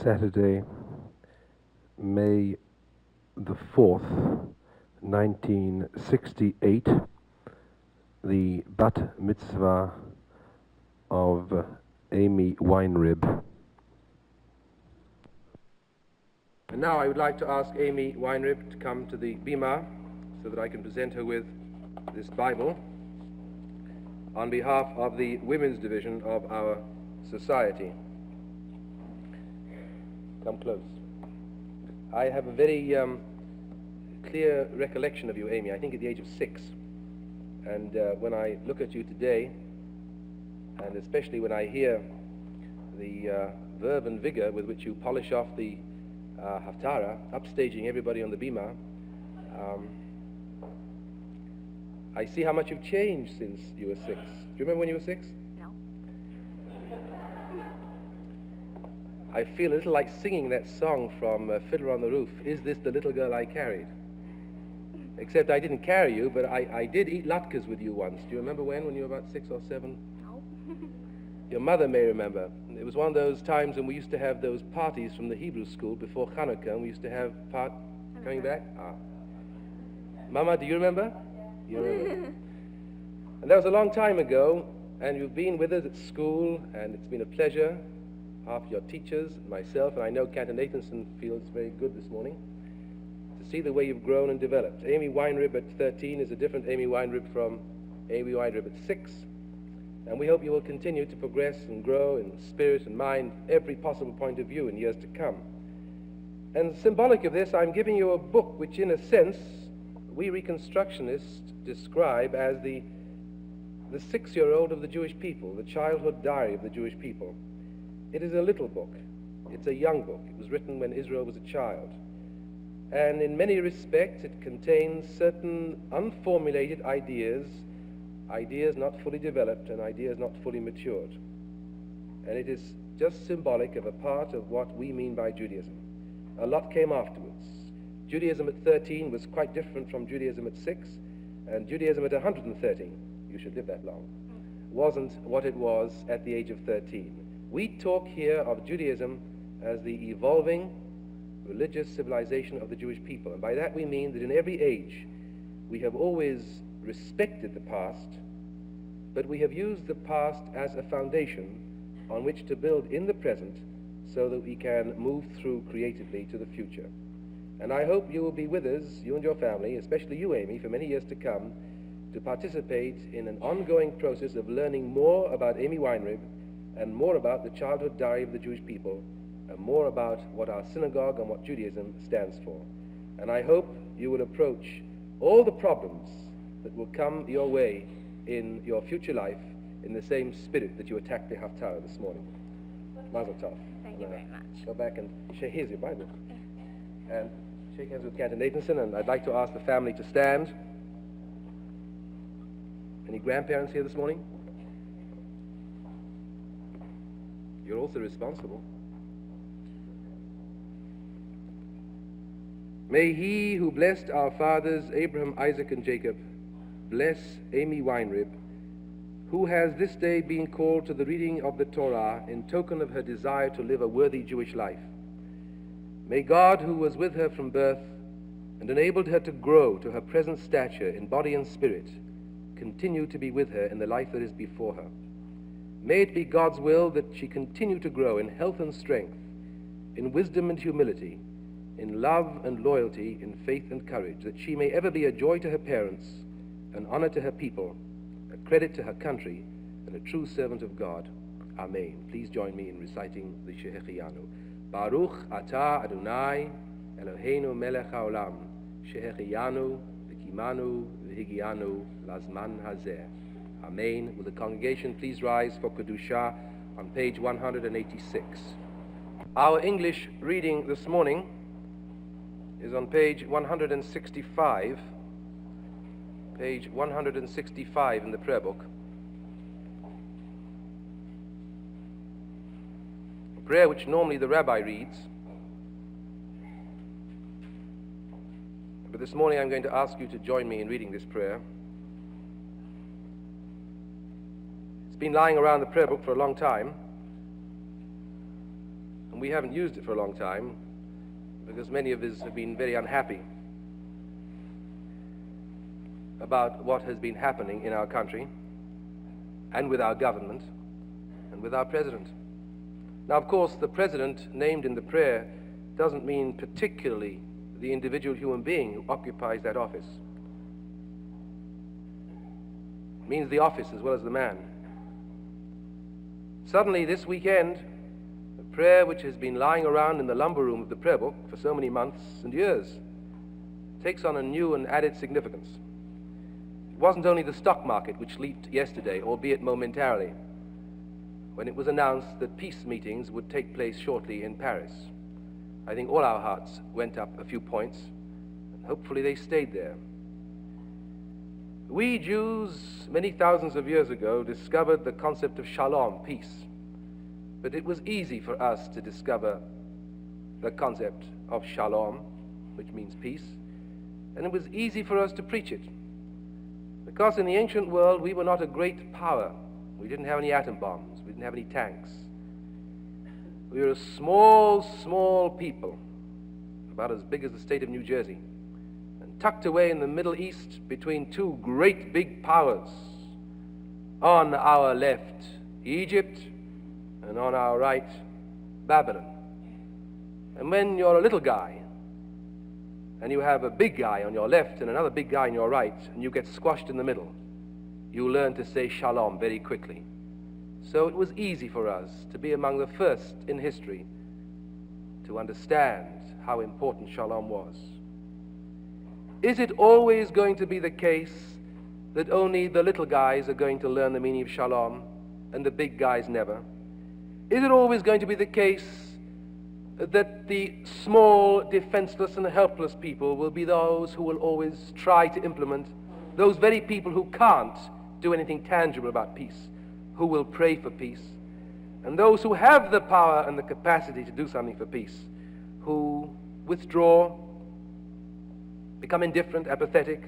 Saturday, May the 4th, 1968, the Bat Mitzvah of Amy Weinrib. And now I would like to ask Amy Weinrib to come to the bima so that I can present her with this Bible on behalf of the women's division of our society. Come close. I have a very clear recollection of you, Amy, I think at the age of 6. And when I look at you today, and especially when I hear the verve and vigor with which you polish off the Haftarah, upstaging everybody on the bima, I see how much you've changed since you were 6. Do you remember when you were 6? No. I feel a little like singing that song from Fiddler on the Roof, Is This the Little Girl I Carried? Except I didn't carry you, but I did eat latkes with you once. Do you remember when you were about 6 or 7? No. Your mother may remember. It was one of those times when we used to have those parties from the Hebrew school before Hanukkah, and we used to have coming back? Mama, do you remember? You remember. And that was a long time ago, and you've been with us at school, and it's been a pleasure. Half your teachers, myself, and I know Cantor Nathanson feels very good this morning to see the way you've grown and developed. Amy Weinrib at 13 is a different Amy Weinrib from Amy Weinrib at 6, and we hope you will continue to progress and grow in spirit and mind, every possible point of view in years to come. And symbolic of this, I'm giving you a book which, in a sense, we Reconstructionists describe as the 6-year-old of the Jewish people, the childhood diary of the Jewish people. It is a little book. It's a young book. It was written when Israel was a child. And in many respects, it contains certain unformulated ideas not fully developed and ideas not fully matured. And it is just symbolic of a part of what we mean by Judaism. A lot came afterwards. Judaism at 13 was quite different from Judaism at 6, and Judaism at 113, you should live that long, wasn't what it was at the age of 13. We talk here of Judaism as the evolving religious civilization of the Jewish people, and by that we mean that in every age we have always respected the past, but we have used the past as a foundation on which to build in the present so that we can move through creatively to the future. And I hope you will be with us, you and your family, especially you, Amy, for many years to come, to participate in an ongoing process of learning more about Amy Weinrib and more about the childhood diary of the Jewish people and more about what our synagogue and what Judaism stands for. And I hope you will approach all the problems that will come your way in your future life in the same spirit that you attacked the Haftarah this morning. Mazel tov. Thank you very much. Go back and here's your Bible. And shake hands with Cantor Nathanson, and I'd like to ask the family to stand. Any grandparents here this morning? You're also responsible. May he who blessed our fathers, Abraham, Isaac, and Jacob, bless Amy Weinrib, who has this day been called to the reading of the Torah in token of her desire to live a worthy Jewish life. May God, who was with her from birth and enabled her to grow to her present stature in body and spirit, continue to be with her in the life that is before her. May it be God's will that she continue to grow in health and strength, in wisdom and humility, in love and loyalty, in faith and courage, that she may ever be a joy to her parents, an honor to her people, a credit to her country, and a true servant of God. Amen. Please join me in reciting the Shehecheyanu. Baruch atah Adonai Eloheinu melech haolam, Shehecheyanu v'kimanu v'higianu lazman hazeh. Amen. Will the congregation please rise for Kedusha on page 186. Our English reading this morning is on page 165, page 165 in the prayer book. A prayer which normally the Rabbi reads, but this morning I'm going to ask you to join me in reading this prayer. It's been lying around the prayer book for a long time, and we haven't used it for a long time because many of us have been very unhappy about what has been happening in our country and with our government and with our president. Now, of course, the president named in the prayer doesn't mean particularly the individual human being who occupies that office. It means the office as well as the man. Suddenly, this weekend, a prayer which has been lying around in the lumber room of the prayer book for so many months and years takes on a new and added significance. It wasn't only the stock market which leaped yesterday, albeit momentarily, when it was announced that peace meetings would take place shortly in Paris. I think all our hearts went up a few points, and hopefully they stayed there. We Jews, many thousands of years ago, discovered the concept of shalom, peace. But it was easy for us to discover the concept of shalom, which means peace, and it was easy for us to preach it. Because in the ancient world, we were not a great power. We didn't have any atom bombs. We didn't have any tanks. We were a small, small people, about as big as the state of New Jersey, and tucked away in the Middle East between two great big powers. On our left, Egypt, and on our right, Babylon. And when you're a little guy, and you have a big guy on your left and another big guy on your right, and you get squashed in the middle, you learn to say shalom very quickly. So it was easy for us to be among the first in history to understand how important shalom was. Is it always going to be the case that only the little guys are going to learn the meaning of shalom and the big guys never? Is it always going to be the case that the small, defenseless, and helpless people will be those who will always try to implement, those very people who can't do anything tangible about peace, who will pray for peace, and those who have the power and the capacity to do something for peace, who withdraw, become indifferent, apathetic,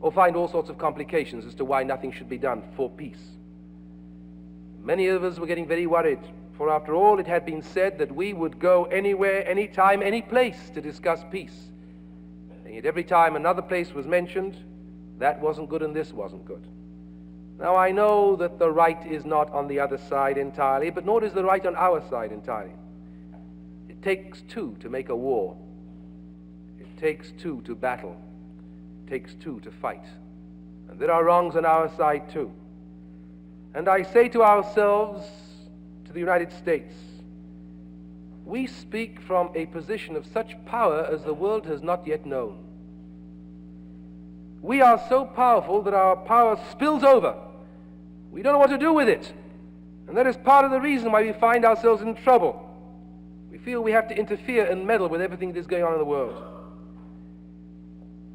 or find all sorts of complications as to why nothing should be done for peace? Many of us were getting very worried, for after all, it had been said that we would go anywhere, anytime, any place to discuss peace. And yet every time another place was mentioned, that wasn't good and this wasn't good. Now, I know that the right is not on the other side entirely, but nor is the right on our side entirely. It takes two to make a war. It takes two to battle. It takes two to fight. And there are wrongs on our side too. And I say to ourselves, to the United States, we speak from a position of such power as the world has not yet known. We are so powerful that our power spills over. We don't know what to do with it. And that is part of the reason why we find ourselves in trouble. We feel we have to interfere and meddle with everything that is going on in the world.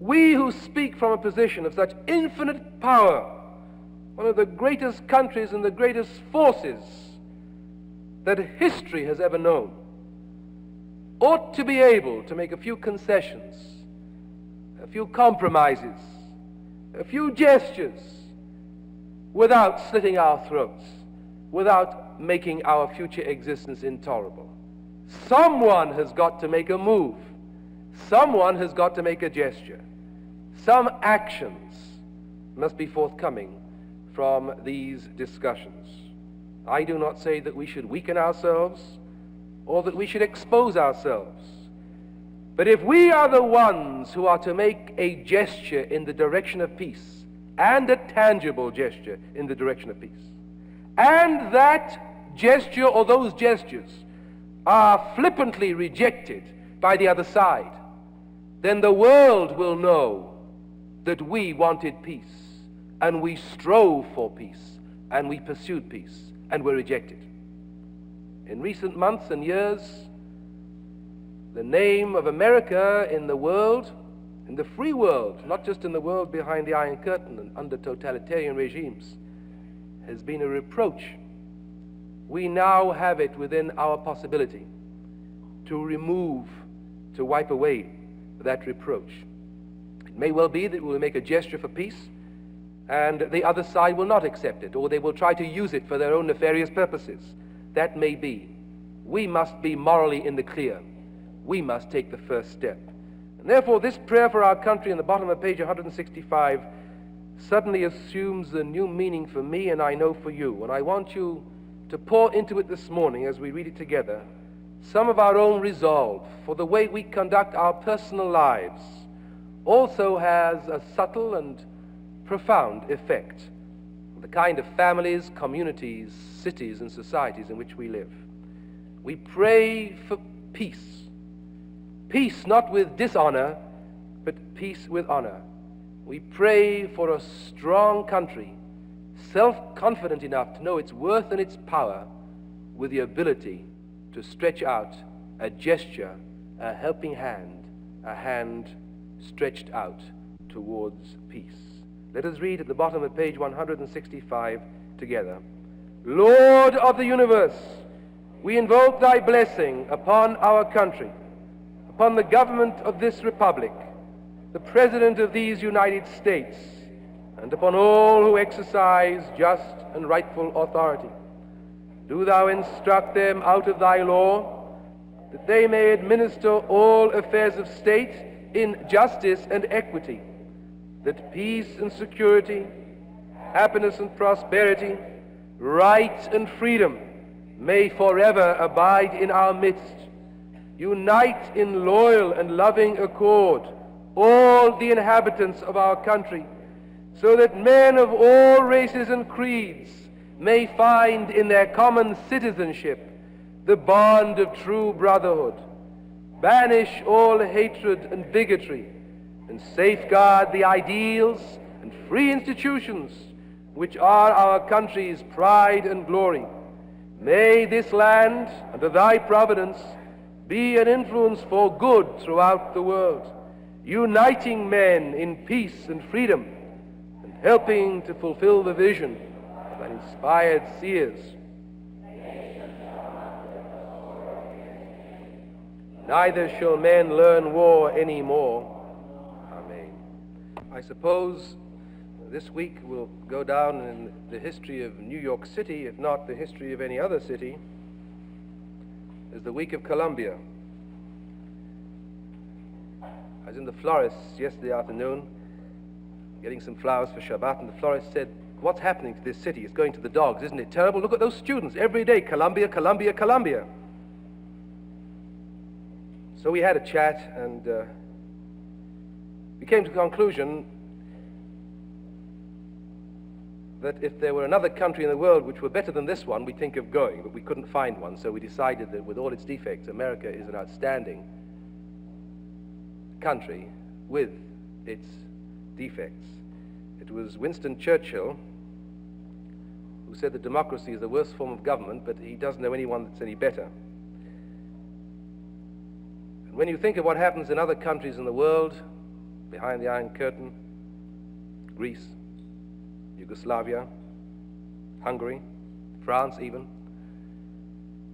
We who speak from a position of such infinite power, one of the greatest countries and the greatest forces that history has ever known, ought to be able to make a few concessions, a few compromises, a few gestures, without slitting our throats, without making our future existence intolerable. Someone has got to make a move. Someone has got to make a gesture. Some actions must be forthcoming from these discussions. I do not say that we should weaken ourselves or that we should expose ourselves. But if we are the ones who are to make a gesture in the direction of peace, and a tangible gesture in the direction of peace, and that gesture or those gestures are flippantly rejected by the other side, then the world will know that we wanted peace, and we strove for peace, and we pursued peace, and were rejected. In recent months and years, the name of America in the world, in the free world, not just in the world behind the Iron Curtain and under totalitarian regimes, has been a reproach. We now have it within our possibility to remove, to wipe away that reproach. It may well be that we will make a gesture for peace, and the other side will not accept it, or they will try to use it for their own nefarious purposes. That may be. we must be morally in the clear. We must take the first step. And therefore, this prayer for our country in the bottom of page 165 suddenly assumes a new meaning for me, and I know for you. And I want you to pour into it this morning as we read it together some of our own resolve, for the way we conduct our personal lives also has a subtle and profound effect on the kind of families, communities, cities, and societies in which we live. We pray for peace. Peace not with dishonor, but peace with honor. We pray for a strong country, self-confident enough to know its worth and its power, with the ability to stretch out a gesture, a helping hand, a hand stretched out towards peace. Let us read at the bottom of page 165 together. Lord of the universe, we invoke thy blessing upon our country, upon the government of this republic, the President of these United States, and upon all who exercise just and rightful authority. Do thou instruct them out of thy law, that they may administer all affairs of state in justice and equity, that peace and security, happiness and prosperity, right and freedom may forever abide in our midst. Unite in loyal and loving accord all the inhabitants of our country, so that men of all races and creeds may find in their common citizenship the bond of true brotherhood. Banish all hatred and bigotry, and safeguard the ideals and free institutions which are our country's pride and glory. May this land, under thy providence, be an influence for good throughout the world, uniting men in peace and freedom, and helping to fulfill the vision of an inspired seers. Neither shall men learn war any more. Amen. I suppose this week will go down in the history of New York City, if not the history of any other city, as the week of Columbia. I was in the florist yesterday afternoon getting some flowers for Shabbat, and the florist said, "What's happening to this city? It's going to the dogs. Isn't it terrible? Look at those students every day, Columbia, Columbia, Columbia." So we had a chat, and we came to the conclusion that if there were another country in the world which were better than this one, we'd think of going, but we couldn't find one, so we decided that with all its defects, America is an outstanding country with its defects. It was Winston Churchill who said that democracy is the worst form of government, but he doesn't know anyone that's any better. And when you think of what happens in other countries in the world, behind the Iron Curtain, Greece, Yugoslavia, Hungary, France even,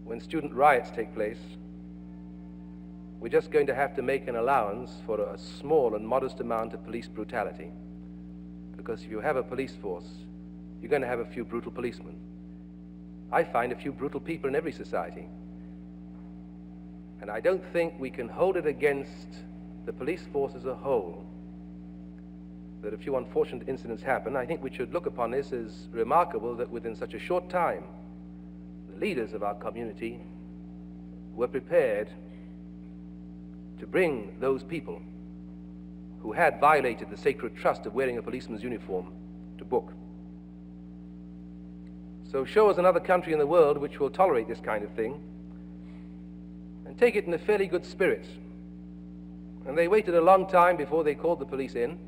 when student riots take place, we're just going to have to make an allowance for a small and modest amount of police brutality. Because if you have a police force, you're going to have a few brutal policemen. I find a few brutal people in every society. And I don't think we can hold it against the police force as a whole that a few unfortunate incidents happen. I think we should look upon this as remarkable that within such a short time, the leaders of our community were prepared to bring those people who had violated the sacred trust of wearing a policeman's uniform to book. So show us another country in the world which will tolerate this kind of thing and take it in a fairly good spirit. And they waited a long time before they called the police in.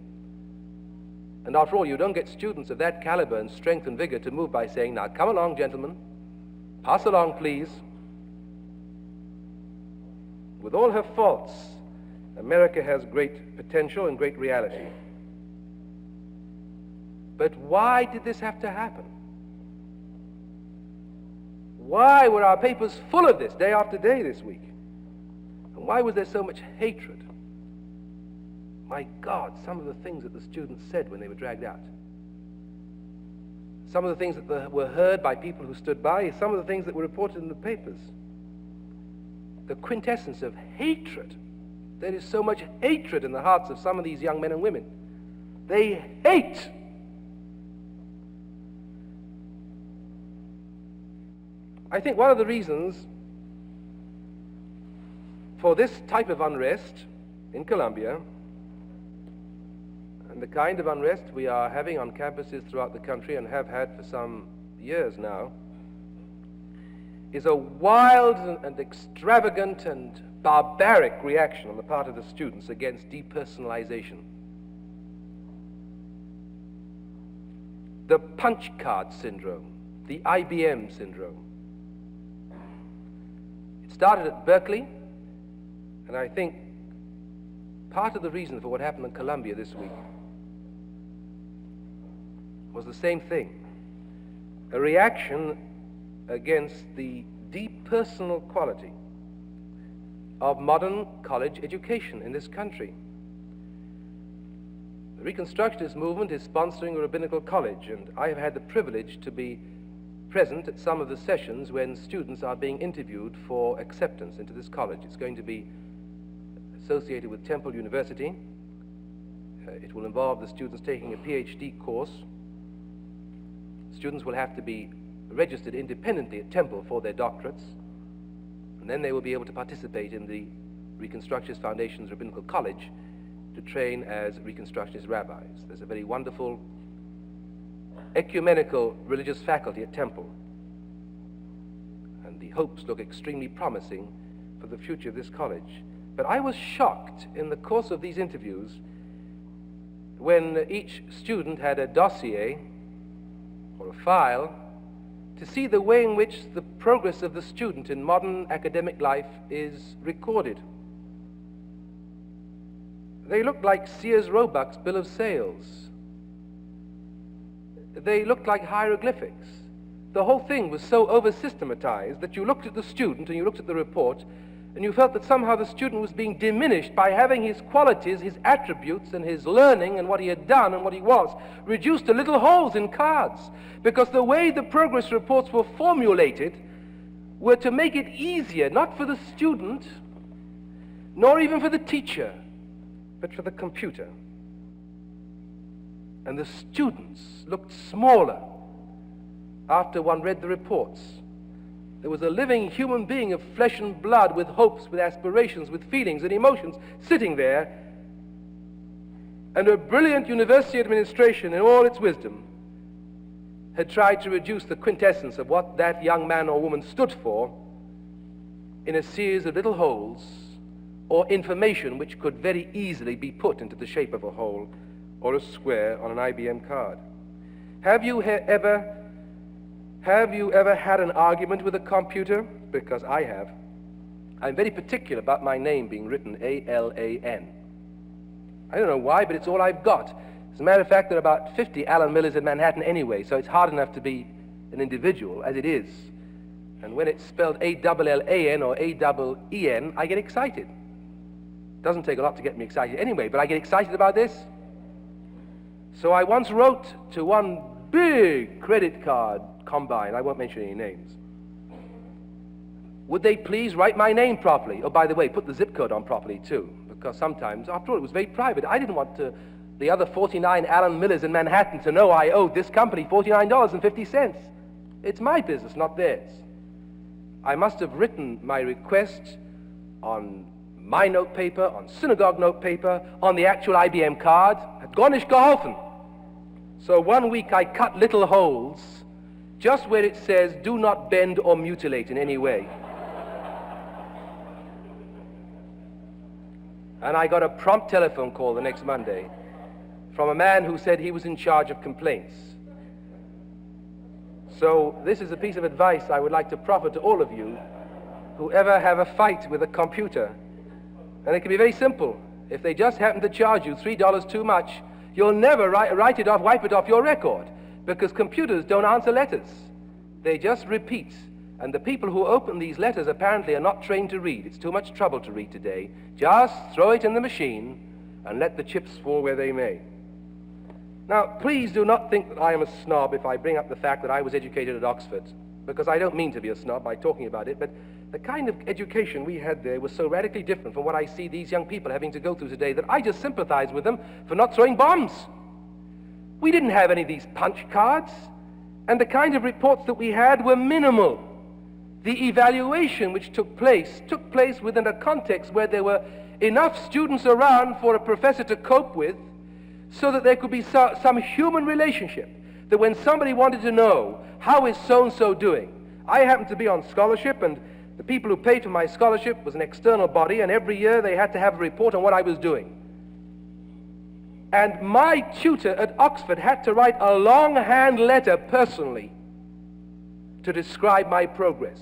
And after all, you don't get students of that caliber and strength and vigor to move by saying, "Now come along, gentlemen, pass along, please." With all her faults, America has great potential and great reality. But why did this have to happen? Why were our papers full of this day after day this week? And why was there so much hatred? My God, some of the things that the students said when they were dragged out. Some of the things that were heard by people who stood by, some of the things that were reported in the papers. the quintessence of hatred. There is so much hatred in the hearts of some of these young men and women. They hate. I think one of the reasons for this type of unrest in Columbia, and the kind of unrest we are having on campuses throughout the country and have had for some years now, is a wild and extravagant and barbaric reaction on the part of the students against depersonalization. The punch card syndrome, the IBM syndrome. It started at Berkeley, and I think part of the reason for what happened in Columbia this week was the same thing. A reaction against the depersonal quality of modern college education in this country. The Reconstructionist movement is sponsoring a rabbinical college, and I have had the privilege to be present at some of the sessions when students are being interviewed for acceptance into this college. It's going to be associated with Temple University. It will involve the students taking a PhD course. Students will have to be registered independently at Temple for their doctorates, and then they will be able to participate in the Reconstructionist Foundation's Rabbinical College to train as Reconstructionist rabbis. There's a very wonderful ecumenical religious faculty at Temple, and the hopes look extremely promising for the future of this college. But I was shocked in the course of these interviews when each student had a dossier or a file to see the way in which the progress of the student in modern academic life is recorded. They looked like Sears Roebuck's bill of sales. They looked like hieroglyphics. The whole thing was so over-systematized that you looked at the student and you looked at the report and you felt that somehow the student was being diminished by having his qualities, his attributes, and his learning and what he had done and what he was reduced to little holes in cards. Because the way the progress reports were formulated were to make it easier, not for the student, nor even for the teacher, but for the computer. And the students looked smaller after one read the reports. There was a living human being of flesh and blood with hopes, with aspirations, with feelings and emotions sitting there, and a brilliant university administration in all its wisdom had tried to reduce the quintessence of what that young man or woman stood for in a series of little holes or information which could very easily be put into the shape of a hole or a square on an IBM card. Have you ever had an argument with a computer? Because I have. I'm very particular about my name being written A-L-A-N. I don't know why, but it's all I've got. As a matter of fact, there are about 50 Alan Millers in Manhattan anyway, so it's hard enough to be an individual as it is. And when it's spelled A-L-L-A-N or A-E-E-N, I get excited. Doesn't take a lot to get me excited anyway, but I get excited about this. So I once wrote to one big credit card combine, I won't mention any names. Would they please write my name properly? Oh, by the way, put the zip code on properly too, because sometimes, after all, it was very private. I didn't want the other 49 Alan Millers in Manhattan to know I owed this company $49.50. It's my business, not theirs. I must have written my request on my note paper, on synagogue note paper, on the actual IBM card. Hat gar nicht geholfen. So one week I cut little holes just where it says, do not bend or mutilate in any way. And I got a prompt telephone call the next Monday from a man who said he was in charge of complaints. So this is a piece of advice I would like to proffer to all of you who ever have a fight with a computer. And it can be very simple. If they just happen to charge you $3 too much, you'll never write it off, wipe it off your record, because computers don't answer letters. They just repeat. And the people who open these letters apparently are not trained to read. It's too much trouble to read today. Just throw it in the machine and let the chips fall where they may. Now, please do not think that I am a snob if I bring up the fact that I was educated at Oxford, because I don't mean to be a snob by talking about it, but the kind of education we had there was so radically different from what I see these young people having to go through today that I just sympathize with them for not throwing bombs. We didn't have any of these punch cards, and the kind of reports that we had were minimal. The evaluation which took place within a context where there were enough students around for a professor to cope with, so that there could be some human relationship, that when somebody wanted to know, how is so-and-so doing? I happened to be on scholarship, and the people who paid for my scholarship was an external body, and every year they had to have a report on what I was doing. And my tutor at Oxford had to write a longhand letter personally to describe my progress.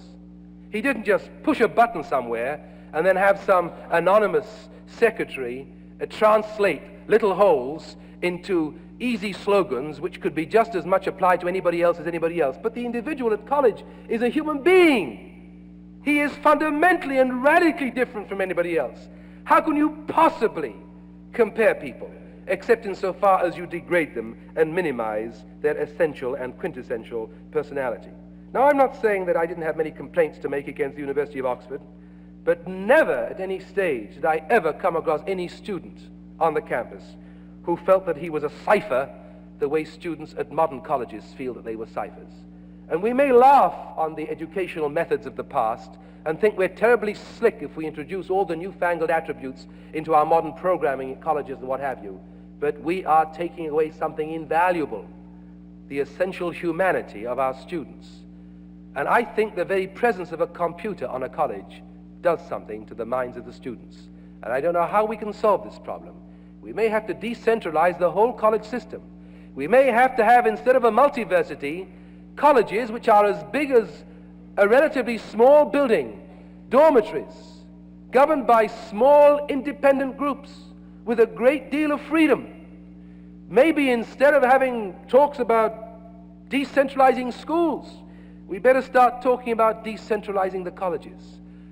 He didn't just push a button somewhere and then have some anonymous secretary translate little holes into easy slogans which could be just as much applied to anybody else as anybody else. But the individual at college is a human being. He is fundamentally and radically different from anybody else. How can you possibly compare people, except insofar as you degrade them and minimize their essential and quintessential personality? Now, I'm not saying that I didn't have many complaints to make against the University of Oxford, but never at any stage did I ever come across any student on the campus who felt that he was a cipher the way students at modern colleges feel that they were ciphers. And we may laugh on the educational methods of the past and think we're terribly slick if we introduce all the newfangled attributes into our modern programming in colleges and what have you, but we are taking away something invaluable, the essential humanity of our students. And I think the very presence of a computer on a college does something to the minds of the students. And I don't know how we can solve this problem. We may have to decentralize the whole college system. We may have to have, instead of a multiversity, colleges which are as big as a relatively small building, dormitories, governed by small independent groups with a great deal of freedom. Maybe instead of having talks about decentralizing schools, we better start talking about decentralizing the colleges,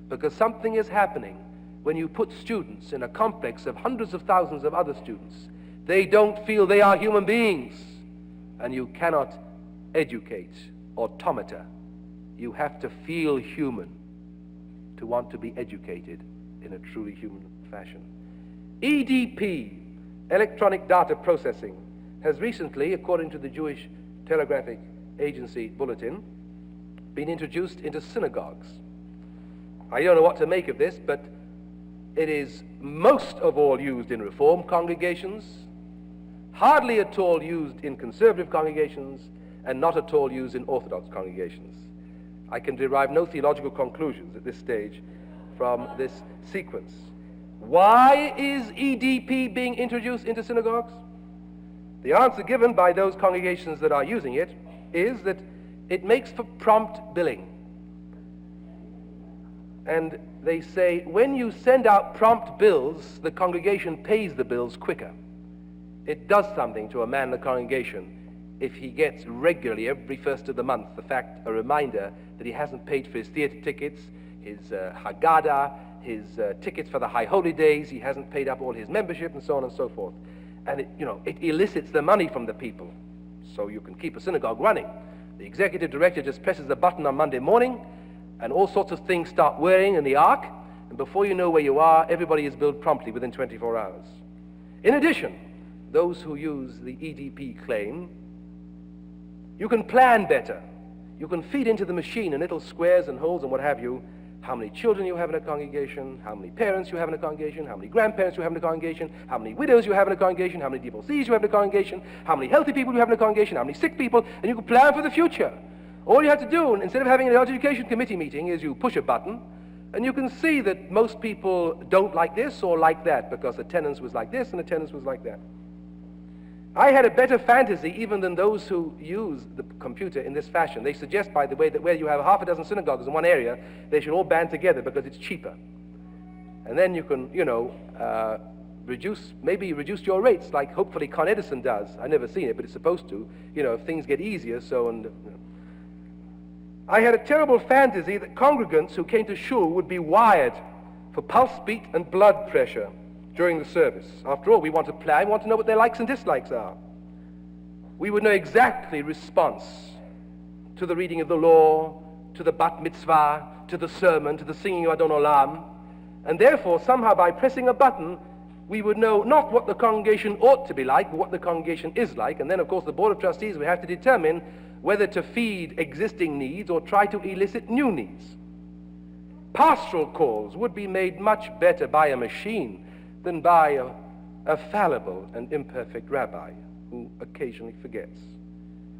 because something is happening when you put students in a complex of hundreds of thousands of other students. They don't feel they are human beings, and you cannot educate automata. You have to feel human to want to be educated in a truly human fashion. EDP, electronic data processing, has recently, according to the Jewish Telegraphic Agency bulletin, been introduced into synagogues. I don't know what to make of this, but it is most of all used in Reform congregations, hardly at all used in conservative congregations, and not at all used in Orthodox congregations. I can derive no theological conclusions at this stage from this sequence. Why is EDP being introduced into synagogues? The answer given by those congregations that are using it is that it makes for prompt billing. And they say, when you send out prompt bills, the congregation pays the bills quicker. It does something to a man in the congregation if he gets regularly, every first of the month, a reminder that he hasn't paid for his theater tickets, his Haggadah, his tickets for the High Holy Days, he hasn't paid up all his membership, and so on and so forth. And it elicits the money from the people, so you can keep a synagogue running. The executive director just presses a button on Monday morning, and all sorts of things start whirring in the ark, and before you know where you are, everybody is billed promptly within 24 hours. In addition, those who use the EDP claim, you can plan better. You can feed into the machine in little squares and holes and what have you, how many children you have in a congregation, how many parents you have in a congregation, how many grandparents you have in a congregation, how many widows you have in a congregation, how many divorcees you have in a congregation, how many healthy people you have in a congregation, how many sick people, and you can plan for the future. All you have to do, instead of having an education committee meeting, is you push a button, and you can see that most people don't like this or like that, because attendance was like this and attendance was like that. I had a better fantasy even than those who use the computer in this fashion. They suggest, by the way, that where you have half a dozen synagogues in one area, they should all band together because it's cheaper. And then you can, reduce your rates, like hopefully Con Edison does. I've never seen it, but it's supposed to. If things get easier, I had a terrible fantasy that congregants who came to shul would be wired for pulse beat and blood pressure during the service. After all, we want to plan, we want to know what their likes and dislikes are. We would know exactly response to the reading of the law, to the bat mitzvah, to the sermon, to the singing of Adon Olam. And therefore, somehow by pressing a button, we would know not what the congregation ought to be like, but what the congregation is like. And then, of course, the Board of Trustees will have to determine whether to feed existing needs or try to elicit new needs. Pastoral calls would be made much better by a machine than by a fallible and imperfect rabbi who occasionally forgets.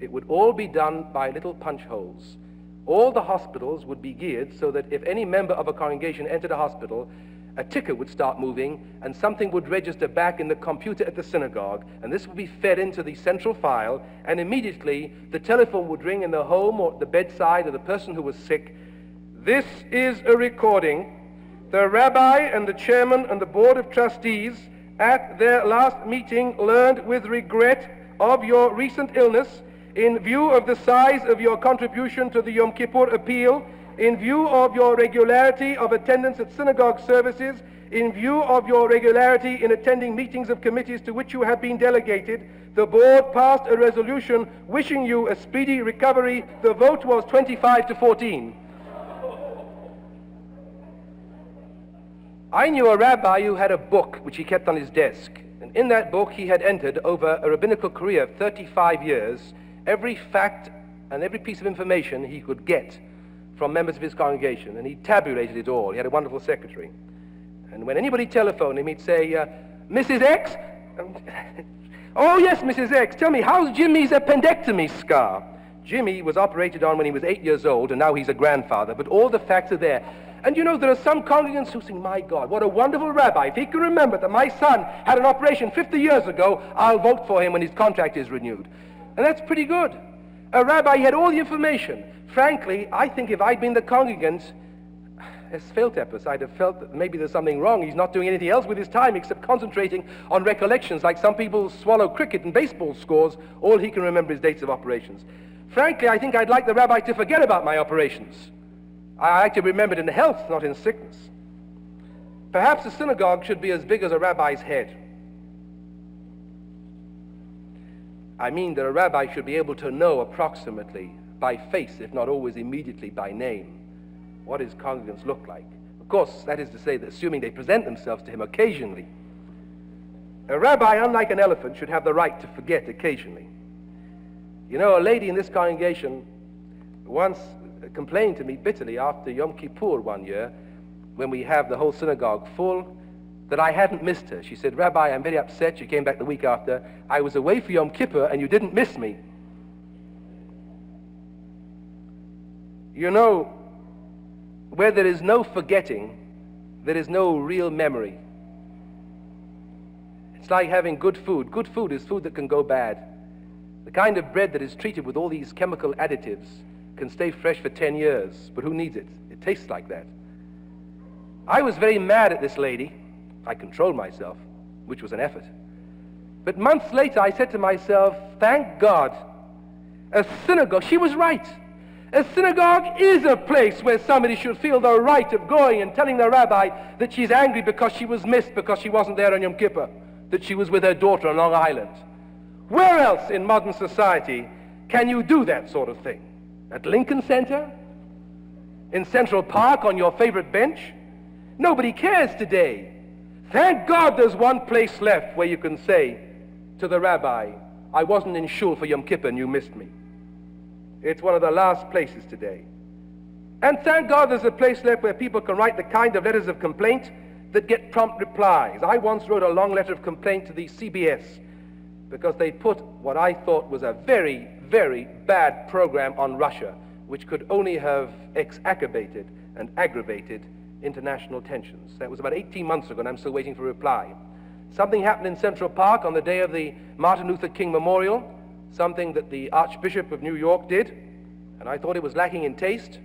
It would all be done by little punch holes. All the hospitals would be geared so that if any member of a congregation entered a hospital, a ticker would start moving and something would register back in the computer at the synagogue, and this would be fed into the central file, and immediately the telephone would ring in the home or the bedside of the person who was sick. This is a recording. The rabbi and the chairman and the board of trustees at their last meeting learned with regret of your recent illness. In view of the size of your contribution to the Yom Kippur appeal, in view of your regularity of attendance at synagogue services, in view of your regularity in attending meetings of committees to which you have been delegated, the board passed a resolution wishing you a speedy recovery. The vote was 25-14. I knew a rabbi who had a book which he kept on his desk, and in that book he had entered over a rabbinical career of 35 years every fact and every piece of information he could get from members of his congregation, and he tabulated it all. He had a wonderful secretary. And when anybody telephoned him, he'd say, Mrs. X? Oh, yes, Mrs. X, tell me, how's Jimmy's appendectomy scar? Jimmy was operated on when he was 8 years old, and now he's a grandfather, but all the facts are there. And you know, there are some congregants who say, my God, what a wonderful rabbi. If he can remember that my son had an operation 50 years ago, I'll vote for him when his contract is renewed. And that's pretty good. A rabbi had all the information. Frankly, I think if I'd been the congregant, as Feldtepus, I'd have felt that maybe there's something wrong. He's not doing anything else with his time except concentrating on recollections, like some people swallow cricket and baseball scores. All he can remember is dates of operations. Frankly, I think I'd like the rabbi to forget about my operations. I like to be remembered in health, not in sickness. Perhaps a synagogue should be as big as a rabbi's head. I mean that a rabbi should be able to know approximately by face, if not always immediately by name, what his congregants look like. Of course, that is to say that assuming they present themselves to him occasionally. A rabbi, unlike an elephant, should have the right to forget occasionally. You know, a lady in this congregation once complained to me bitterly after Yom Kippur one year, when we have the whole synagogue full, that I hadn't missed her. She said, Rabbi, I'm very upset. She came back the week after. I was away for Yom Kippur and you didn't miss me. You know, where there is no forgetting, there is no real memory. It's like having good food. Good food is food that can go bad. The kind of bread that is treated with all these chemical additives can stay fresh for 10 years, but who needs it? It tastes like that. I was very mad at this lady. I controlled myself, which was an effort. But months later, I said to myself, thank God, a synagogue, she was right. A synagogue is a place where somebody should feel the right of going and telling the rabbi that she's angry because she was missed because she wasn't there on Yom Kippur, that she was with her daughter on Long Island. Where else in modern society can you do that sort of thing? At Lincoln Center? In Central Park on your favorite bench? Nobody cares today. Thank God there's one place left where you can say to the rabbi, I wasn't in shul for Yom Kippur and you missed me. It's one of the last places today. And thank God there's a place left where people can write the kind of letters of complaint that get prompt replies. I once wrote a long letter of complaint to the CBS because they put what I thought was a very, very bad program on Russia, which could only have exacerbated and aggravated international tensions. That was about 18 months ago, and I'm still waiting for a reply. Something happened in Central Park on the day of the Martin Luther King Memorial, something that the Archbishop of New York did, and I thought it was lacking in taste,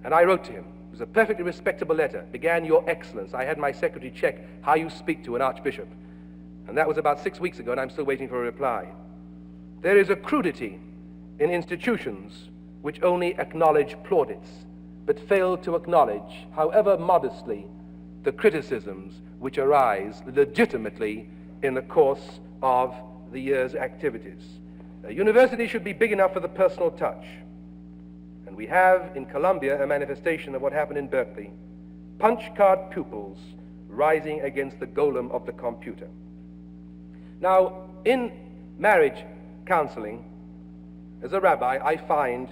and I wrote to him. It was a perfectly respectable letter. Began, Your Excellence. I had my secretary check how you speak to an archbishop. And that was about 6 weeks ago, and I'm still waiting for a reply. There is a crudity in institutions which only acknowledge plaudits, but fail to acknowledge, however modestly, the criticisms which arise legitimately in the course of the year's activities. A university should be big enough for the personal touch. And we have in Columbia a manifestation of what happened in Berkeley. Punch card pupils rising against the golem of the computer. Now, in marriage counseling, as a rabbi, I find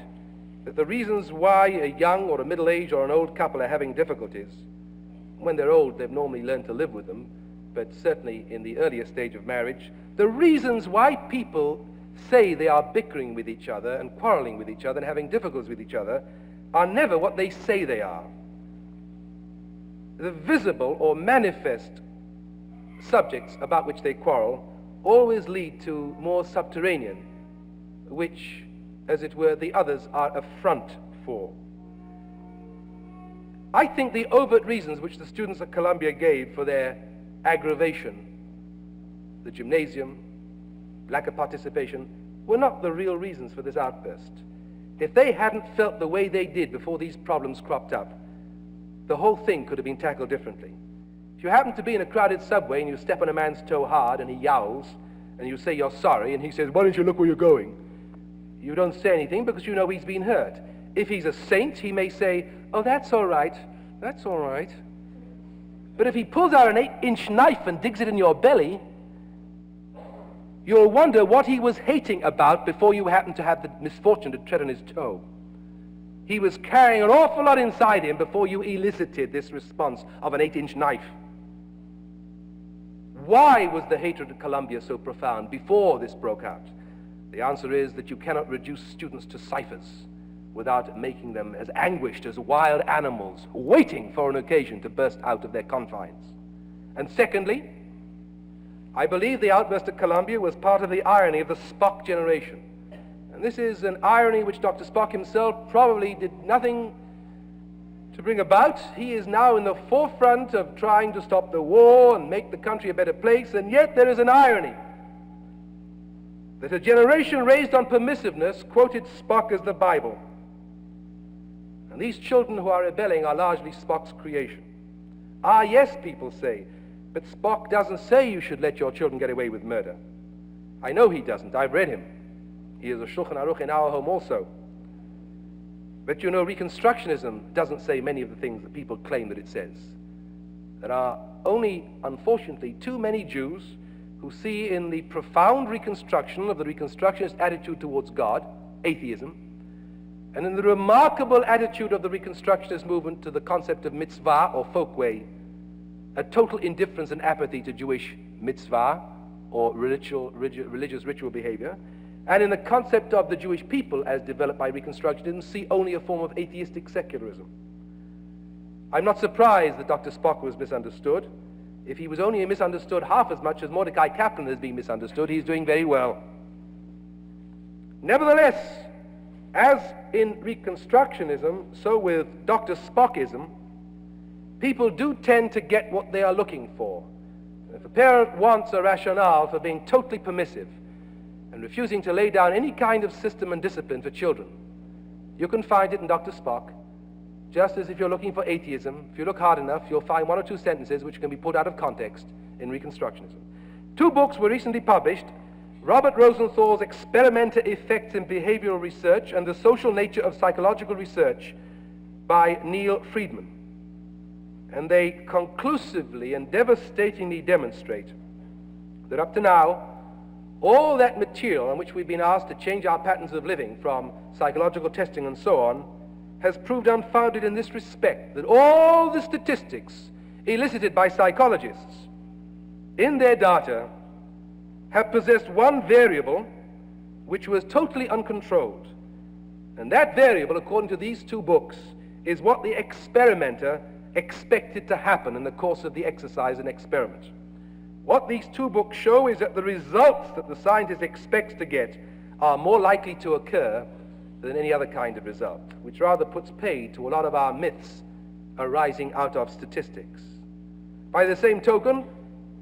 that the reasons why a young or a middle-aged or an old couple are having difficulties, when they're old, they've normally learned to live with them, but certainly in the earlier stage of marriage, the reasons why people say they are bickering with each other and quarreling with each other and having difficulties with each other are never what they say they are. The visible or manifest subjects about which they quarrel always lead to more subterranean, which, as it were, the others are a front for. I think the overt reasons which the students at Columbia gave for their aggravation, the gymnasium, lack of participation, were not the real reasons for this outburst. If they hadn't felt the way they did before these problems cropped up, the whole thing could have been tackled differently. If you happen to be in a crowded subway and you step on a man's toe hard and he yowls, and you say you're sorry, and he says, "Why don't you look where you're going?" You don't say anything because you know he's been hurt. If he's a saint, he may say, "Oh, that's all right, that's all right." But if he pulls out an 8-inch knife and digs it in your belly, you'll wonder what he was hating about before you happen to have the misfortune to tread on his toe. He was carrying an awful lot inside him before you elicited this response of an 8-inch knife. Why was the hatred at Columbia so profound before this broke out? The answer is that you cannot reduce students to ciphers without making them as anguished as wild animals waiting for an occasion to burst out of their confines. And secondly, I believe the outburst at Columbia was part of the irony of the Spock generation. And this is an irony which Dr. Spock himself probably did nothing to bring about. He is now in the forefront of trying to stop the war and make the country a better place, and yet there is an irony that a generation raised on permissiveness quoted Spock as the Bible. And these children who are rebelling are largely Spock's creation. Ah, yes, people say, but Spock doesn't say you should let your children get away with murder. I know he doesn't. I've read him. He is a Shulchan Aruch in our home also. But you know, Reconstructionism doesn't say many of the things that people claim that it says. There are only, unfortunately, too many Jews who see in the profound reconstruction of the Reconstructionist attitude towards God, atheism, and in the remarkable attitude of the Reconstructionist movement to the concept of mitzvah or folkway, a total indifference and apathy to Jewish mitzvah or religious ritual behavior, and in the concept of the Jewish people as developed by Reconstructionism, see only a form of atheistic secularism. I'm not surprised that Dr. Spock was misunderstood. If he was only misunderstood half as much as Mordecai Kaplan has been misunderstood, he's doing very well. Nevertheless, as in Reconstructionism, so with Dr. Spockism, people do tend to get what they are looking for. If a parent wants a rationale for being totally permissive and refusing to lay down any kind of system and discipline for children, you can find it in Dr. Spock. Just as if you're looking for atheism, if you look hard enough, you'll find one or two sentences which can be pulled out of context in Reconstructionism. 2 books were recently published: Robert Rosenthal's Experimental Effects in Behavioral Research and the Social Nature of Psychological Research by Neil Friedman. And they conclusively and devastatingly demonstrate that up to now, all that material on which we've been asked to change our patterns of living, from psychological testing and so on, has proved unfounded in this respect, that all the statistics elicited by psychologists in their data have possessed one variable which was totally uncontrolled. And that variable, according to these 2 books, is what the experimenter expected to happen in the course of the exercise and experiment. What these 2 books show is that the results that the scientist expects to get are more likely to occur than any other kind of result, which rather puts paid to a lot of our myths arising out of statistics. By the same token,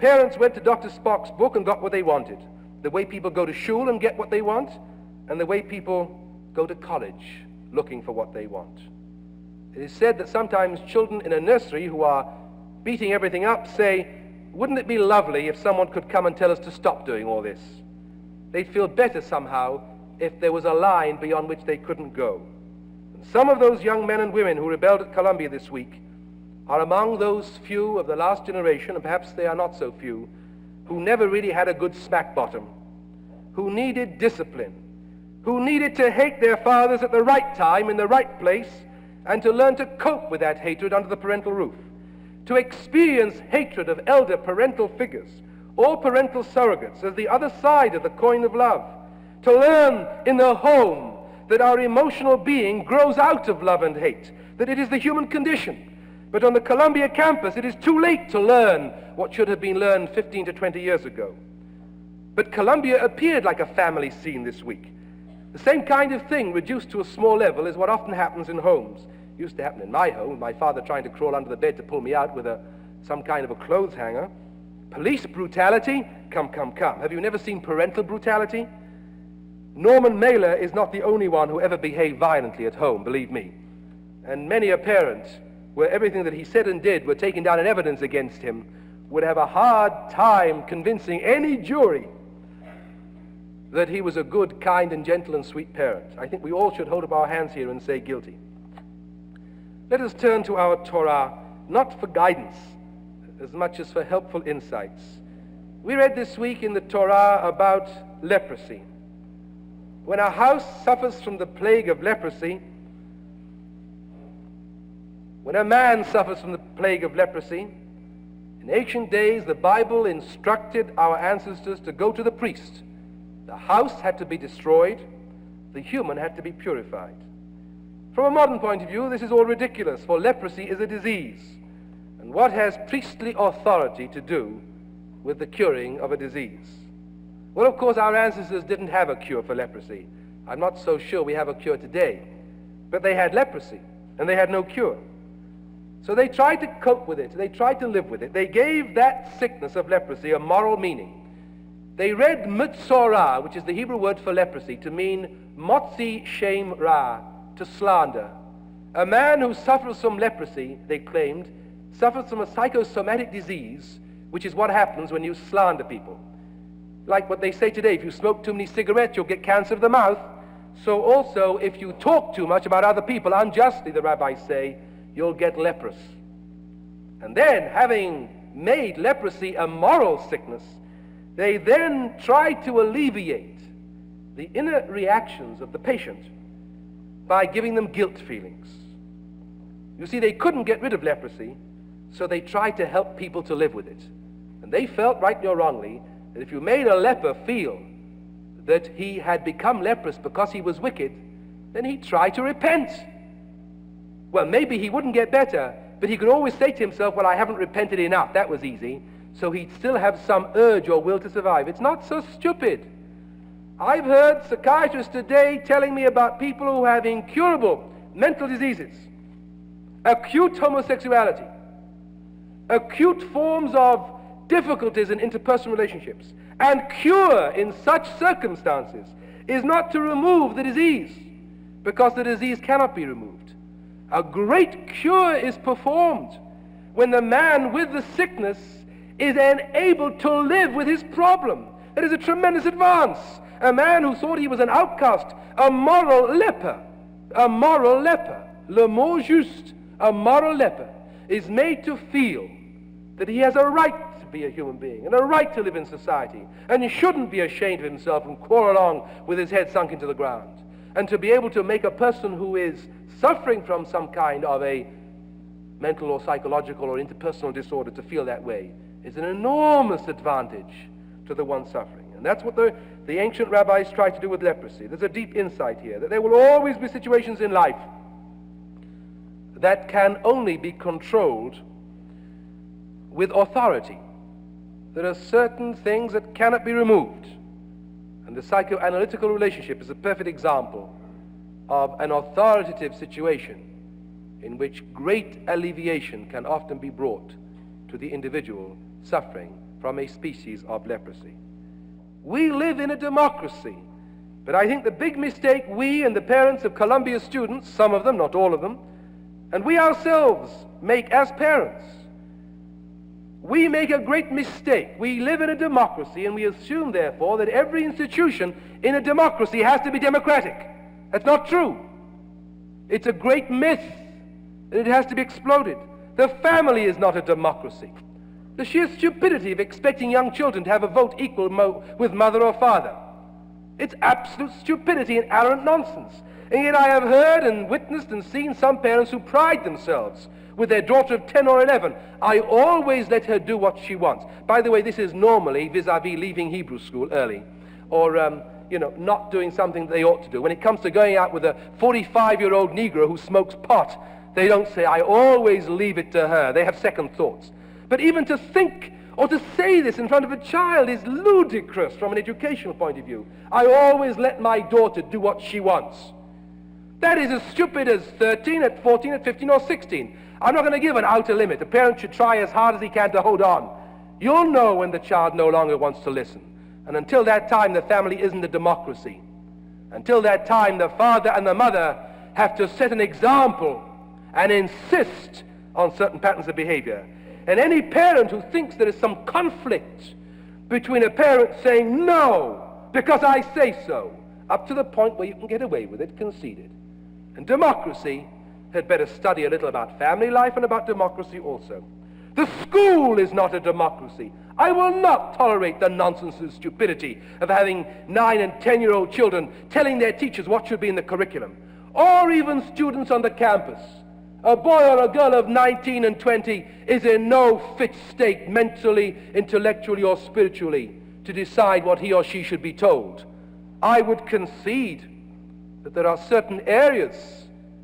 parents went to Dr. Spock's book and got what they wanted. The way people go to shul and get what they want, and the way people go to college looking for what they want. It is said that sometimes children in a nursery who are beating everything up say, "Wouldn't it be lovely if someone could come and tell us to stop doing all this?" They'd feel better somehow if there was a line beyond which they couldn't go. Some of those young men and women who rebelled at Columbia this week are among those few of the last generation, and perhaps they are not so few, who never really had a good smack bottom, who needed discipline, who needed to hate their fathers at the right time in the right place, and to learn to cope with that hatred under the parental roof, to experience hatred of elder parental figures or parental surrogates as the other side of the coin of love, to learn in the home that our emotional being grows out of love and hate, that it is the human condition. But on the Columbia campus, it is too late to learn what should have been learned 15 to 20 years ago. But Columbia appeared like a family scene this week. The same kind of thing, reduced to a small level, is what often happens in homes. It used to happen in my home, my father trying to crawl under the bed to pull me out with some kind of a clothes hanger. Police brutality? Come. Have you never seen parental brutality? Norman Mailer is not the only one who ever behaved violently at home, believe me. And many a parent, where everything that he said and did were taken down in evidence against him, would have a hard time convincing any jury that he was a good, kind, and gentle and sweet parent. I think we all should hold up our hands here and say guilty. Let us turn to our Torah, not for guidance, as much as for helpful insights. We read this week in the Torah about leprosy. When a house suffers from the plague of leprosy, when a man suffers from the plague of leprosy, in ancient days the Bible instructed our ancestors to go to the priest. The house had to be destroyed, the human had to be purified. From a modern point of view, this is all ridiculous, for leprosy is a disease. And what has priestly authority to do with the curing of a disease? Well, of course, our ancestors didn't have a cure for leprosy. I'm not so sure we have a cure today. But they had leprosy, and they had no cure. So they tried to cope with it. They tried to live with it. They gave that sickness of leprosy a moral meaning. They read mitzorah, which is the Hebrew word for leprosy, to mean motzi shem ra, to slander. A man who suffers from leprosy, they claimed, suffers from a psychosomatic disease, which is what happens when you slander people. Like what they say today, if you smoke too many cigarettes, you'll get cancer of the mouth. So also, if you talk too much about other people unjustly, the rabbis say, you'll get leprous. And then, having made leprosy a moral sickness, they then try to alleviate the inner reactions of the patient by giving them guilt feelings. You see, they couldn't get rid of leprosy, so they tried to help people to live with it. And they felt, rightly or wrongly, that if you made a leper feel that he had become leprous because he was wicked, then he'd try to repent. Well, maybe he wouldn't get better, but he could always say to himself, well, I haven't repented enough. That was easy. So he'd still have some urge or will to survive. It's not so stupid. I've heard psychiatrists today telling me about people who have incurable mental diseases, acute homosexuality, acute forms of difficulties in interpersonal relationships, and cure in such circumstances is not to remove the disease, because the disease cannot be removed. A great cure is performed when the man with the sickness is then able to live with his problem. That is a tremendous advance. A man who thought he was an outcast, a moral leper, le mot juste, a moral leper, is made to feel that he has a right to be a human being and a right to live in society, and he shouldn't be ashamed of himself and crawl along with his head sunk into the ground. And to be able to make a person who is suffering from some kind of a mental or psychological or interpersonal disorder to feel that way is an enormous advantage to the one suffering. And that's what the ancient rabbis tried to do with leprosy. There's a deep insight here, that there will always be situations in life that can only be controlled with authority. There are certain things that cannot be removed. And the psychoanalytical relationship is a perfect example of an authoritative situation in which great alleviation can often be brought to the individual suffering from a species of leprosy. We live in a democracy, but I think the big mistake we and the parents of Columbia students, some of them, not all of them, and we ourselves make as parents, we make a great mistake. We live in a democracy, and we assume, therefore, that every institution in a democracy has to be democratic. That's not true. It's a great myth, and it has to be exploded. The family is not a democracy. The sheer stupidity of expecting young children to have a vote equal with mother or father. It's absolute stupidity and arrant nonsense. And yet I have heard and witnessed and seen some parents who pride themselves with their daughter of 10 or 11. I always let her do what she wants. By the way, this is normally vis-a-vis leaving Hebrew school early, or not doing something they ought to do. When it comes to going out with a 45-year-old Negro who smokes pot, they don't say, I always leave it to her. They have second thoughts. But even to think or to say this in front of a child is ludicrous from an educational point of view. I always let my daughter do what she wants. That is as stupid as 13, at 14, at 15, or 16. I'm not going to give an outer limit. A parent should try as hard as he can to hold on. You'll know when the child no longer wants to listen. And until that time, the family isn't a democracy. Until that time, the father and the mother have to set an example and insist on certain patterns of behavior. And any parent who thinks there is some conflict between a parent saying no, because I say so, up to the point where you can get away with it, conceded. And democracy had better study a little about family life and about democracy also. The school is not a democracy. I will not tolerate the nonsense and stupidity of having 9 and 10-year-old children telling their teachers what should be in the curriculum, or even students on the campus. A boy or a girl of 19 and 20 is in no fit state mentally, intellectually, or spiritually to decide what he or she should be told. I would concede that there are certain areas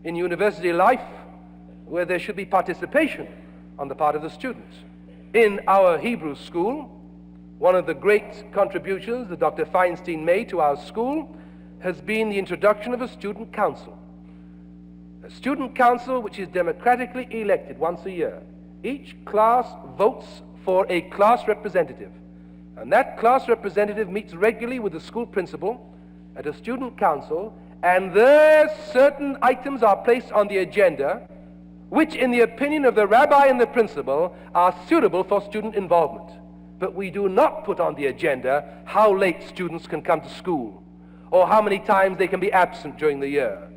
in university life where there should be participation on the part of the students. In our Hebrew school, one of the great contributions that Dr. Feinstein made to our school has been the introduction of a student council. A student council which is democratically elected once a year. Each class votes for a class representative, and that class representative meets regularly with the school principal at a student council, and there certain items are placed on the agenda which, in the opinion of the rabbi and the principal, are suitable for student involvement. But we do not put on the agenda how late students can come to school, or how many times they can be absent during the year.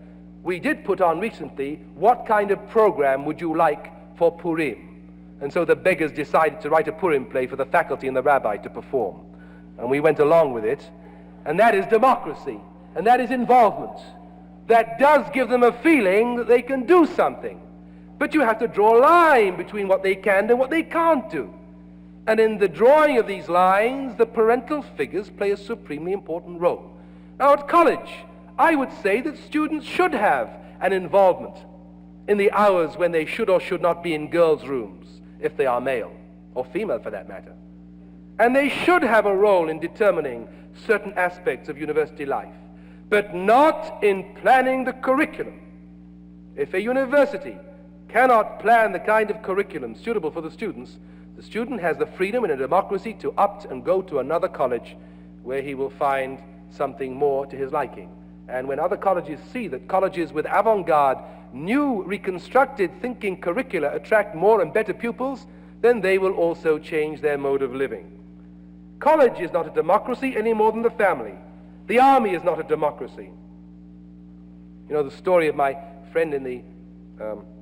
We did put on recently, what kind of program would you like for Purim? And so the beggars decided to write a Purim play for the faculty and the rabbi to perform. And we went along with it. And that is democracy. And that is involvement. That does give them a feeling that they can do something. But you have to draw a line between what they can and what they can't do. And in the drawing of these lines, the parental figures play a supremely important role. Now at college, I would say that students should have an involvement in the hours when they should or should not be in girls' rooms, if they are male, or female for that matter. And they should have a role in determining certain aspects of university life, but not in planning the curriculum. If a university cannot plan the kind of curriculum suitable for the student has the freedom in a democracy to opt and go to another college where he will find something more to his liking. And when other colleges see that colleges with avant-garde, new, reconstructed thinking curricula attract more and better pupils, then they will also change their mode of living. College is not a democracy any more than the family. The army is not a democracy. You know the story of my friend in the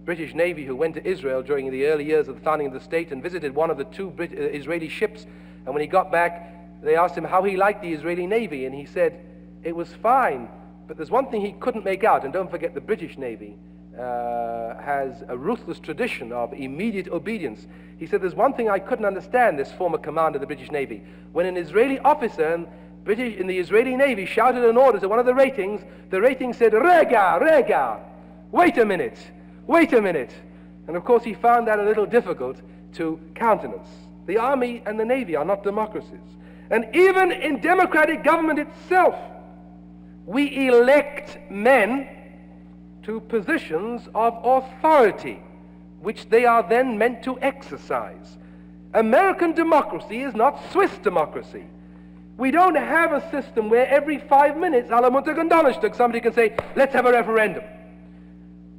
British Navy who went to Israel during the early years of the founding of the state and visited one of the two Israeli ships. And when he got back, they asked him how he liked the Israeli Navy, and he said, it was fine. But there's one thing he couldn't make out, and don't forget the British Navy has a ruthless tradition of immediate obedience. He said, there's one thing I couldn't understand, this former commander of the British Navy. When an Israeli officer in the Israeli Navy shouted an order to one of the ratings, the rating said, Rega, Rega, wait a minute. And of course he found that a little difficult to countenance. The Army and the Navy are not democracies. And even in democratic government itself, we elect men to positions of authority, which they are then meant to exercise. American democracy is not Swiss democracy. We don't have a system where every 5 minutes, à la Montag und Donnerstag, somebody can say, let's have a referendum.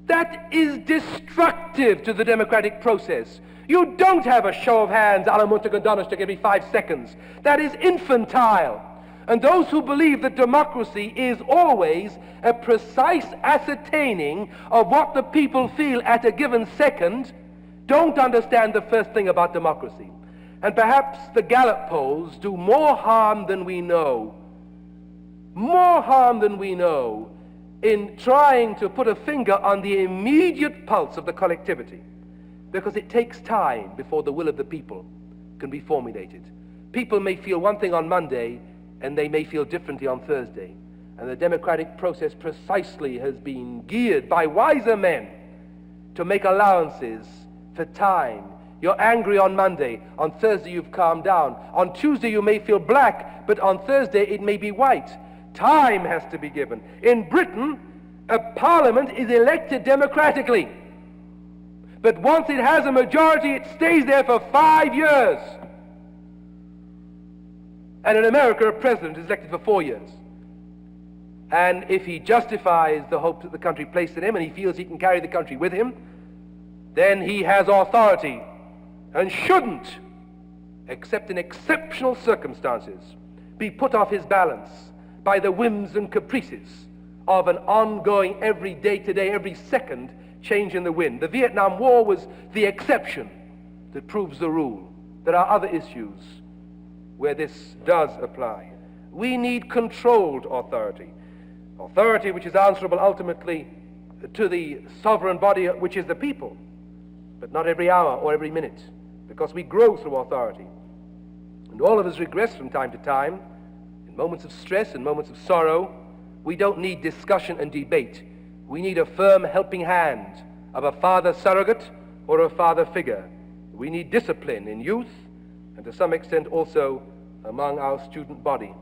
That is destructive to the democratic process. You don't have a show of hands, à la Montag und Donnerstag, every 5 seconds. That is infantile. And those who believe that democracy is always a precise ascertaining of what the people feel at a given second don't understand the first thing about democracy. And perhaps the Gallup polls do more harm than we know. More harm than we know in trying to put a finger on the immediate pulse of the collectivity, because it takes time before the will of the people can be formulated. People may feel one thing on Monday and they may feel differently on Thursday, and the democratic process precisely has been geared by wiser men to make allowances for time. You're angry on Monday, on Thursday you've calmed down, on Tuesday you may feel black, but on Thursday it may be white. Time has to be given. In Britain, a parliament is elected democratically. But once it has a majority, it stays there for 5 years. And in America, a president is elected for 4 years. And if he justifies the hope that the country placed in him and he feels he can carry the country with him, then he has authority and shouldn't, except in exceptional circumstances, be put off his balance by the whims and caprices of an ongoing every day to day, every second change in the wind. The Vietnam War was the exception that proves the rule. There are other issues where this does apply. We need controlled authority. Authority which is answerable ultimately to the sovereign body, which is the people, but not every hour or every minute, because we grow through authority. And all of us regress from time to time, in moments of stress and moments of sorrow. We don't need discussion and debate. We need a firm helping hand of a father surrogate or a father figure. We need discipline in youth, and to some extent also among our student body.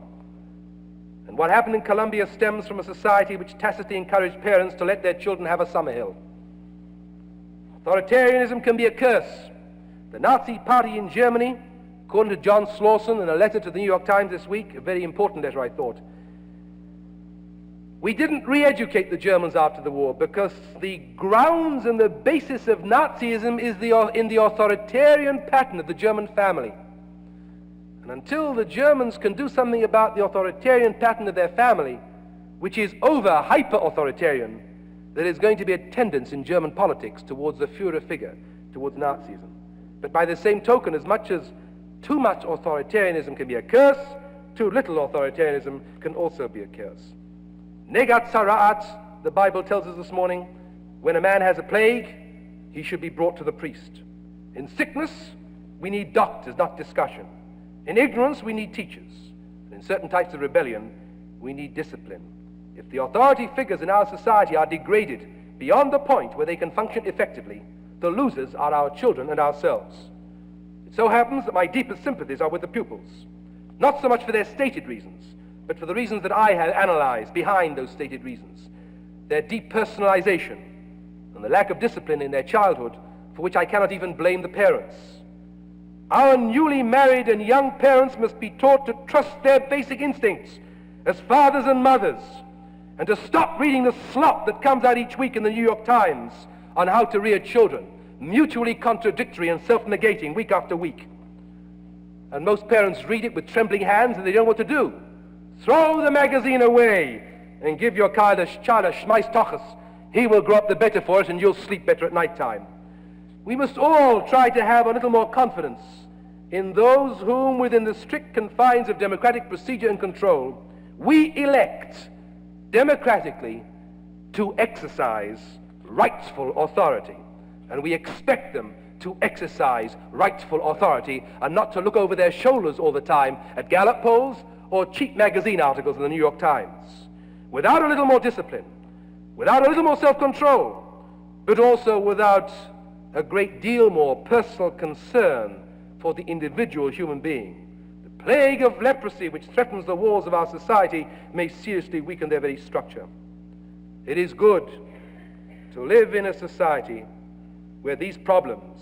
And what happened in Colombia stems from a society which tacitly encouraged parents to let their children have a summer hill. Authoritarianism can be a curse. The Nazi Party in Germany, according to John Slauson in a letter to the New York Times this week, a very important letter, I thought, we didn't re-educate the Germans after the war because the grounds and the basis of Nazism is in the authoritarian pattern of the German family. And until the Germans can do something about the authoritarian pattern of their family, which is over hyper-authoritarian, there is going to be a tendency in German politics towards the Führer figure, towards Nazism. But by the same token, as much as too much authoritarianism can be a curse, too little authoritarianism can also be a curse. Negat Sara'at, the Bible tells us this morning, when a man has a plague, he should be brought to the priest. In sickness, we need doctors, not discussion. In ignorance, we need teachers. And in certain types of rebellion, we need discipline. If the authority figures in our society are degraded beyond the point where they can function effectively, the losers are our children and ourselves. It so happens that my deepest sympathies are with the pupils, not so much for their stated reasons, but for the reasons that I have analyzed behind those stated reasons. Their depersonalization and the lack of discipline in their childhood, for which I cannot even blame the parents. Our newly married and young parents must be taught to trust their basic instincts as fathers and mothers, and to stop reading the slop that comes out each week in the New York Times on how to rear children, mutually contradictory and self-negating week after week. And most parents read it with trembling hands and they don't know what to do. Throw the magazine away and give your child a schmeiß toches. He will grow up the better for it and you'll sleep better at night time. We must all try to have a little more confidence in those whom, within the strict confines of democratic procedure and control, we elect democratically to exercise rightful authority. And we expect them to exercise rightful authority and not to look over their shoulders all the time at Gallup polls or cheap magazine articles in the New York Times. Without a little more discipline, without a little more self-control, but also without a great deal more personal concern for the individual human being, the plague of leprosy which threatens the walls of our society may seriously weaken their very structure. It is good to live in a society where these problems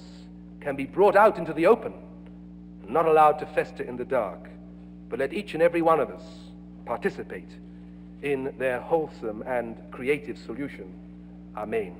can be brought out into the open and not allowed to fester in the dark. But let each and every one of us participate in their wholesome and creative solution. Amen.